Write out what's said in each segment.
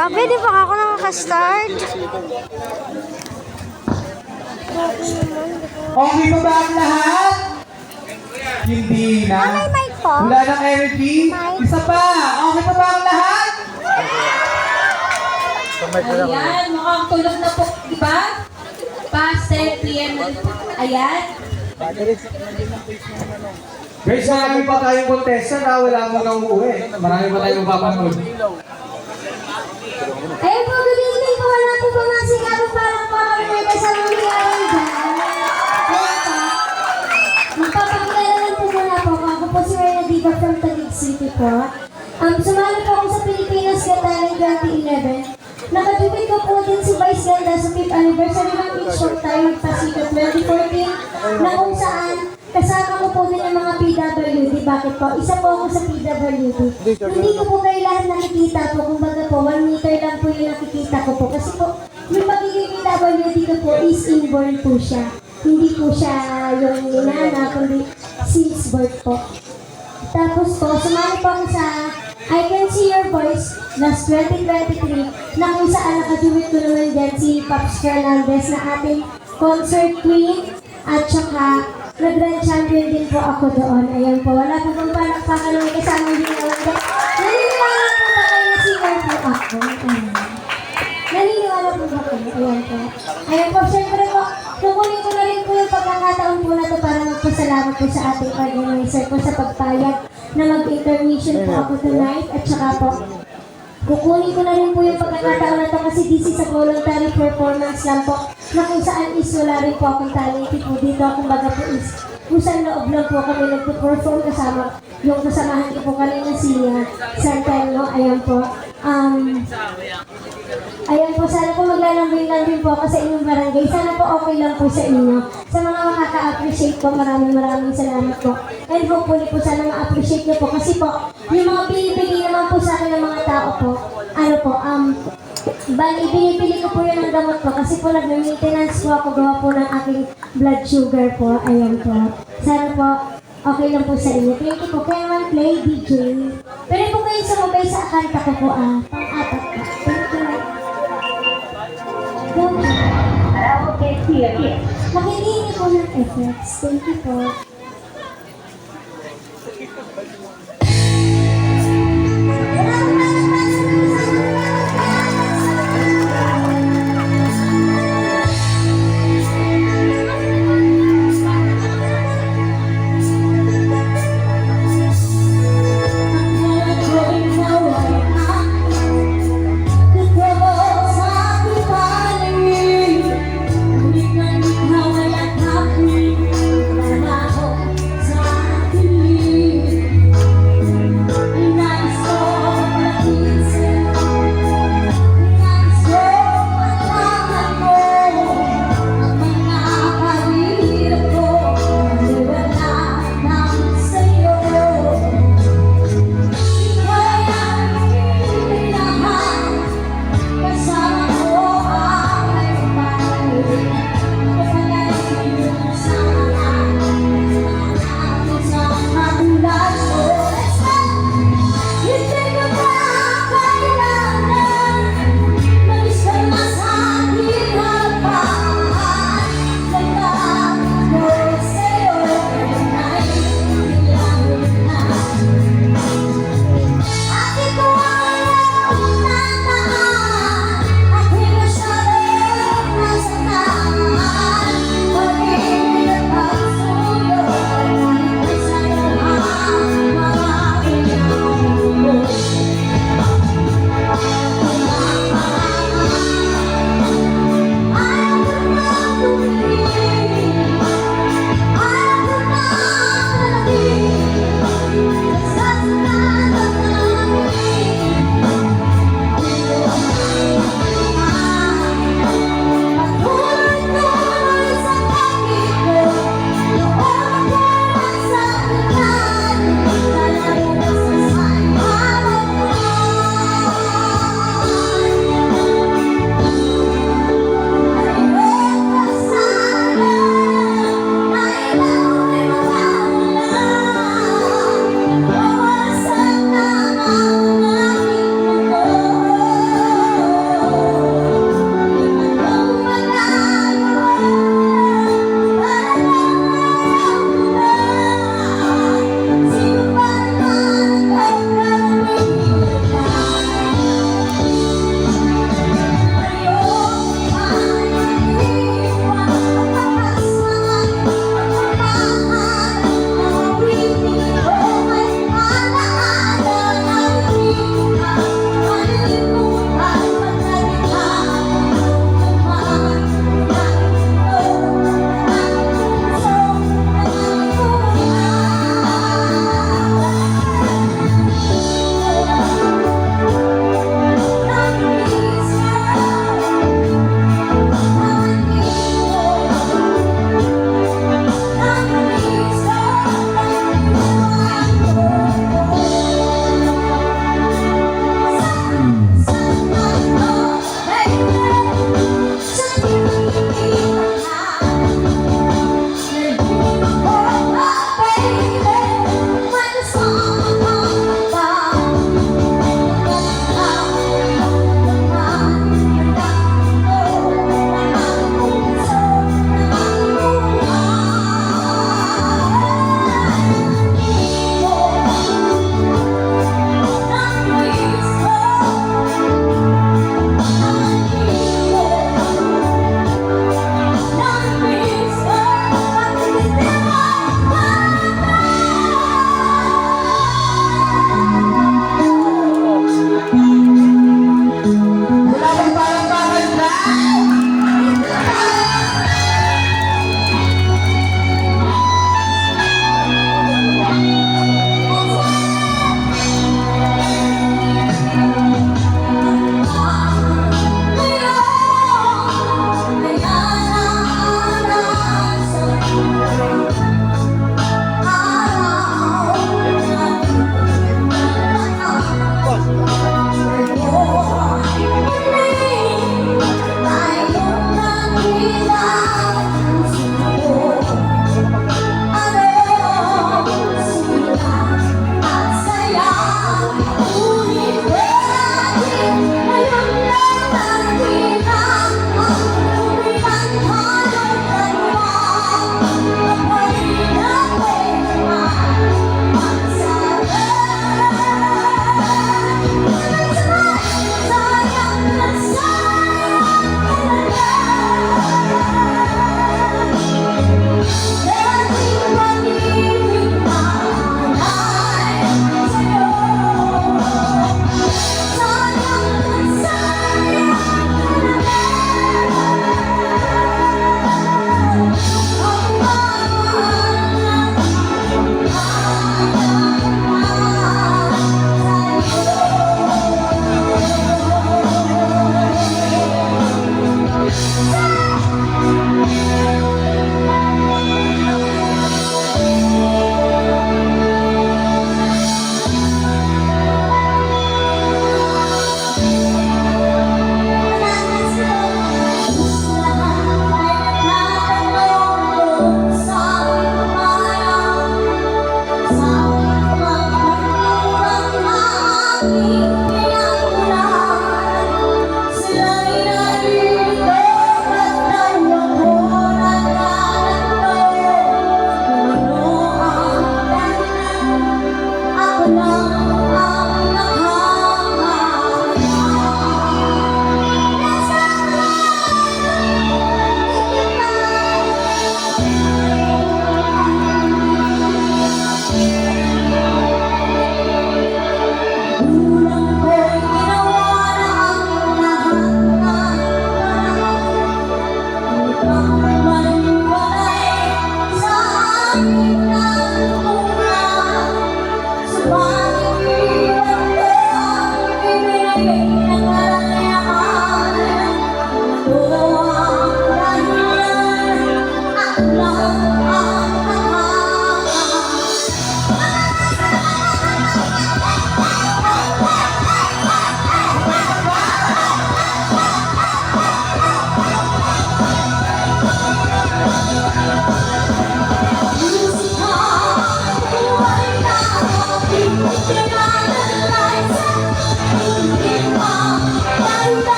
Babe, di pa ako nakaka-start. Okay ba ba ang lahat? Hindi na. May mic po? Wala ng energy? Isa pa. Okay pa ba ang lahat? Ayan, mukhang tulog na po, di ba? Past 10 p.m. na po. Ayan. Guys, marami pa tayong contestant na wala mo nang uuwi. Marami pa tayong papanood. Ayun po, good evening po. Wala po po mga sigaro parang po kami may kasamang liyawan dyan. Ayun po. Magpapakilala lang po muna po. Ako po si Reyna Diva from Taguig City po. Sumali po ako sa Pilipinas Got Talent 2011. Nakatubig ko po din si Vice Ganda sa 5th anniversary ng Big Show tayo magpasikat 2014 na kung saan kasama ko po din yung mga PWD. Bakit po? Isa po ako sa PWD. Hindi ko po kayo lahat nakikita po. Kumbaga po, 1 meter lang po yung nakikita ko po. Kasi po, yung magiging PWD ko po is inborn po siya. Hindi po siya yung inana, kundi since birth po. Tapos po, sumali po ako sa I Can See Your Voice last 2023 na kung saan nakaduwit ko naman dyan si Pops Fernandez na ating concert queen at saka nag-grand champion din po ako doon. Ayan po, wala po pong palakpakan ng kasama din naman dyan. Naniniwala po ba kayo na singer po ako? Naniniwala po ba kayo? Ayan po. Ayan po, syempre po, kukunin ko na rin po yung pagkakataon po na ito para magpasalamat po sa ating organizer po sa pagpayag na mag-intermission po ako tonight at saka po kukunin ko na rin po yung pagkakataon na ito kasi this is a voluntary performance lang po na kung saan is wala rin po akong talent po dito kumbaga po is kung saan loob lang po kami nagpo-perform kasama yung kasamahan ko po kanina si Santelmo. Ayan po ayan po, sana po maglalambing-lambing po ako sa inyong barangay. Sana po okay lang po sa inyo. Sa mga makaka-appreciate po, maraming salamat po. And hopefully po sana ma-appreciate nyo po. Kasi po, yung mga pinipili naman po sa akin ng mga tao po, bali, pinipili ko po yun ng gamot po. Kasi po nag-maintenance po ako, gawa po ng aking blood sugar po. Ayan po. Sana po, okay lang po sa inyo. Thank you po. Kaya naman play, DJ. Pero po kayo sumabay sa kanta ko po, pang-apat po. Thank you. Makinig po ng effects. Thank you po. Wow.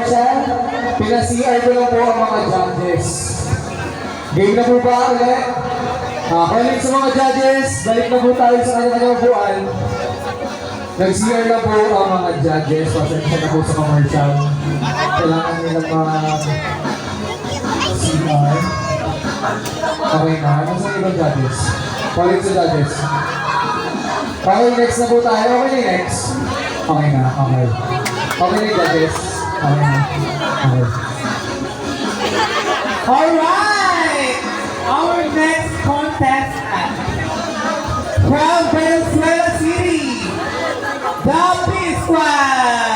commercial. Pina-CR ko lang po ang mga judges. Game na po ba ulit? Balik sa mga judges. Balik na po tayo sa kanyang upuan. Nag-CR na po ang mga judges. Pasensya na po sa commercial. Kailangan nilang CR. Okay na. Ano sa ibang judges? Balik sa judges. Okay, next na po tayo. Okay na next. Okay na, okay. Okay na judges. Okay na. Okay. Alright! Our next contestant from Venezuela City, the P Squad!